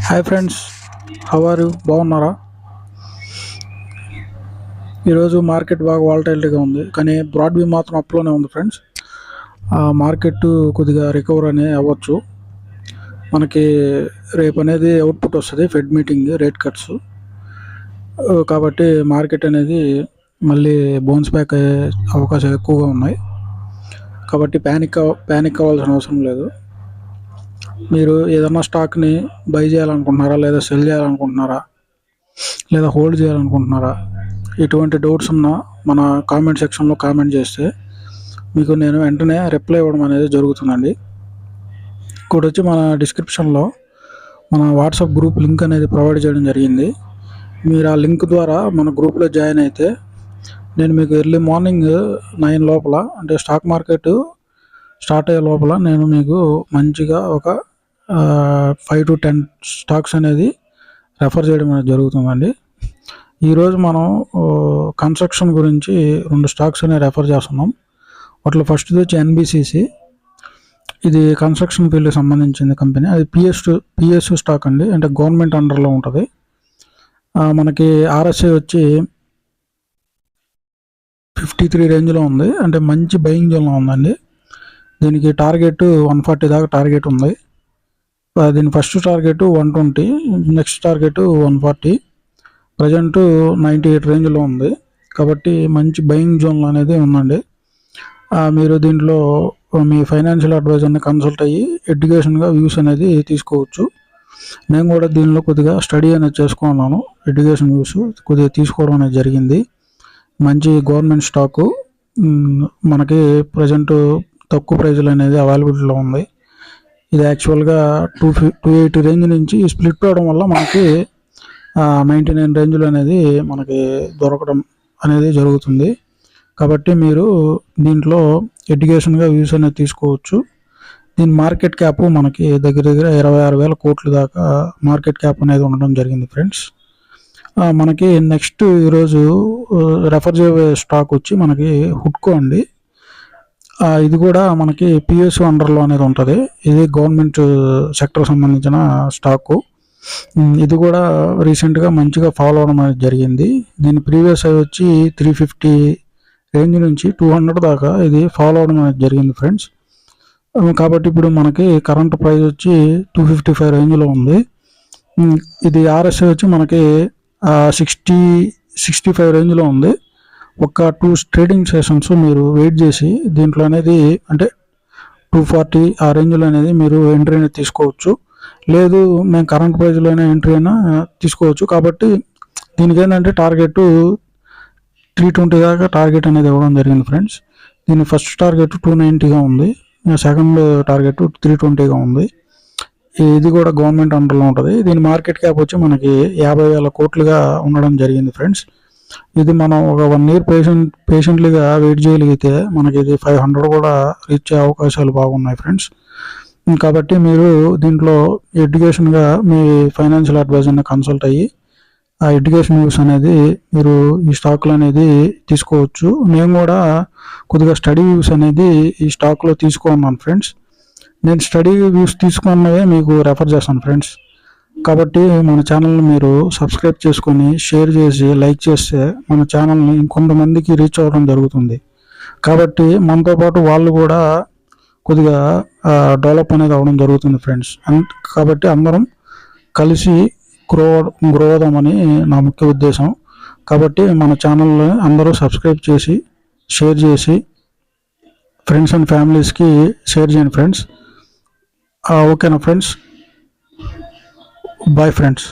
Hi friends, how are you? బాగున్నారా? ఈరోజు market బాగా వాలటైలిటీగా ఉంది, కానీ బ్రాడ్ వ్యూ మాత్రం అప్లోనే ఉంది ఫ్రెండ్స్. మార్కెట్ కొద్దిగా రికవర్ అనే అవ్వచ్చు. మనకి రేపు అనేది అవుట్పుట్ వస్తుంది, ఫెడ్ మీటింగ్ రేట్ కట్స్. కాబట్టి మార్కెట్ అనేది మళ్ళీ బౌన్స్ బ్యాక్ అయ్యే అవకాశాలు ఎక్కువగా ఉన్నాయి. కాబట్టి ప్యానిక్ అవ్వాల్సిన అవసరం లేదు. మీరు ఏదన్నా స్టాక్ని బై చేయాలనుకుంటున్నారా, లేదా సెల్ చేయాలనుకుంటున్నారా, లేదా హోల్డ్ చేయాలనుకుంటున్నారా? ఎటువంటి డౌట్స్ ఉన్నా మన కామెంట్ సెక్షన్లో కామెంట్ చేస్తే మీకు నేను వెంటనే రిప్లై ఇవ్వడం అనేది జరుగుతుందండి. ఇంకోటి వచ్చి మన డిస్క్రిప్షన్లో మన వాట్సాప్ గ్రూప్ లింక్ అనేది ప్రొవైడ్ చేయడం జరిగింది. మీరు ఆ లింక్ ద్వారా మన గ్రూప్లో జాయిన్ అయితే నేను మీకు ఎర్లీ మార్నింగ్ 9 లోపల, అంటే స్టాక్ మార్కెట్ స్టార్ట్ అయ్యే లోపల నేను మీకు మంచిగా ఒక 5 to 10 స్టాక్స్ అనేది రెఫర్ చేయడం అనేది జరుగుతుందండి. ఈరోజు మనం కన్స్ట్రక్షన్ గురించి 2 స్టాక్స్ అనేవి రెఫర్ చేస్తున్నాం. వాటిలో ఫస్ట్ది వచ్చి ఎన్బిసిసి. ఇది కన్స్ట్రక్షన్ ఫీల్డ్కి సంబంధించిన కంపెనీ. అది పిఎస్యు స్టాక్ అండి, అంటే గవర్నమెంట్ అండర్లో ఉంటుంది. మనకి ఆర్ఎస్ఐ వచ్చి 53 రేంజ్లో ఉంది, అంటే మంచి బయింగ్ జోన్లో ఉందండి. దీనికి టార్గెట్ 140 దాకా టార్గెట్ ఉంది. దీని first target 120, next target 140. Present 98 రేంజ్లో ఉంది, కాబట్టి మంచి బయింగ్ జోన్లో అనేది ఉందండి. మీరు దీంట్లో మీ ఫైనాన్షియల్ అడ్వైజర్ని కన్సల్ట్ అయ్యి ఎడ్యుకేషన్గా వ్యూస్ అనేది తీసుకోవచ్చు. నేను కూడా దీనిలో కొద్దిగా స్టడీ అనేది చేసుకున్నాను, ఎడ్యుకేషన్ వ్యూస్ కొద్దిగా తీసుకోవడం అనేది జరిగింది. మంచి గవర్నమెంట్ స్టాకు, మనకి ప్రజెంట్ తక్కువ ప్రైజ్లు అనేది అవైలబిలిటీలో ఉంది. ఇది యాక్చువల్గా 280 రేంజ్ నుంచి స్ప్లిట్ అవడం వల్ల మనకి 99 రేంజ్లు అనేది మనకి దొరకడం అనేది జరుగుతుంది. కాబట్టి మీరు దీంట్లో ఎడ్యుకేషన్గా వ్యూస్ అనేది తీసుకోవచ్చు. దీని మార్కెట్ క్యాప్ మనకి దగ్గర 26,000 కోట్ల దాకా మార్కెట్ క్యాప్ అనేది ఉండడం జరిగింది ఫ్రెండ్స్. మనకి నెక్స్ట్ ఈరోజు రెఫర్ చేయబోయే స్టాక్ వచ్చి మనకి హుడ్కో అండి. ఇది కూడా మనకి పిఎస్యు అండర్లో అనేది ఉంటుంది. ఇది గవర్నమెంట్ సెక్టర్ సంబంధించిన స్టాకు. ఇది కూడా రీసెంట్గా మంచిగా ఫాలో అవడం అనేది జరిగింది. దీని ప్రీవియస్ అయి వచ్చి 350 రేంజ్ నుంచి 200 దాకా ఇది ఫాలో అవడం అనేది జరిగింది ఫ్రెండ్స్. కాబట్టి ఇప్పుడు మనకి కరెంట్ ప్రైస్ వచ్చి 255 రేంజ్లో ఉంది. ఇది ఆర్ఎస్ఐ వచ్చి మనకి 65 రేంజ్లో ఉంది. ఒక 2 ట్రేడింగ్ సెషన్స్ మీరు వెయిట్ చేసి దీంట్లో అనేది, అంటే 240 ఆ రేంజ్లో అనేది మీరు ఎంట్రీ అనేది తీసుకోవచ్చు. లేదు మేము కరెంట్ ప్రైస్లోనే ఎంట్రీ అయినా తీసుకోవచ్చు. కాబట్టి దీనికి ఏంటంటే టార్గెట్ 320 దాకా టార్గెట్ అనేది ఇవ్వడం జరిగింది ఫ్రెండ్స్. దీని ఫస్ట్ టార్గెట్ 290గా ఉంది, సెకండ్ టార్గెట్ 320గా ఉంది. ఇది కూడా గవర్నమెంట్ అండర్లో ఉంటుంది. దీని మార్కెట్ క్యాప్ వచ్చి మనకి 50,000 కోట్లుగా ఉండడం జరిగింది ఫ్రెండ్స్. ఇది మనం ఒక 1 year పేషెంట్లీగా వెయిట్ చేయగలిగితే మనకి ఇది 500 కూడా రీచ్ అయ్యే అవకాశాలు బాగున్నాయి ఫ్రెండ్స్. కాబట్టి మీరు దీంట్లో ఎడ్యుకేషన్గా మీ ఫైనాన్షియల్ అడ్వైజర్ని కన్సల్ట్ అయ్యి ఆ ఎడ్యుకేషన్ వ్యూస్ అనేది మీరు ఈ స్టాక్లో అనేది తీసుకోవచ్చు. నేను కూడా కొద్దిగా స్టడీ వ్యూస్ అనేది ఈ స్టాక్లో తీసుకున్నాను ఫ్రెండ్స్. నేను స్టడీ వ్యూస్ తీసుకున్నవే మీకు రెఫర్ చేస్తాను ఫ్రెండ్స్. కాబట్టి మన ఛానల్ని మీరు సబ్స్క్రైబ్ చేసుకొని షేర్ చేసి లైక్ చేస్తే మన ఛానల్ని ఇంకొంతమందికి రీచ్ అవ్వడం జరుగుతుంది. కాబట్టి మనతో పాటు వాళ్ళు కూడా కొద్దిగా డెవలప్ అనేది అవ్వడం జరుగుతుంది ఫ్రెండ్స్. కాబట్టి అందరం కలిసి గ్రో అవుదామని నా ముఖ్య ఉద్దేశం. కాబట్టి మన ఛానల్ని అందరూ సబ్స్క్రైబ్ చేసి షేర్ చేసి ఫ్రెండ్స్ అండ్ ఫ్యామిలీస్కి షేర్ చేయండి ఫ్రెండ్స్. ఓకేనా ఫ్రెండ్స్? Bye friends.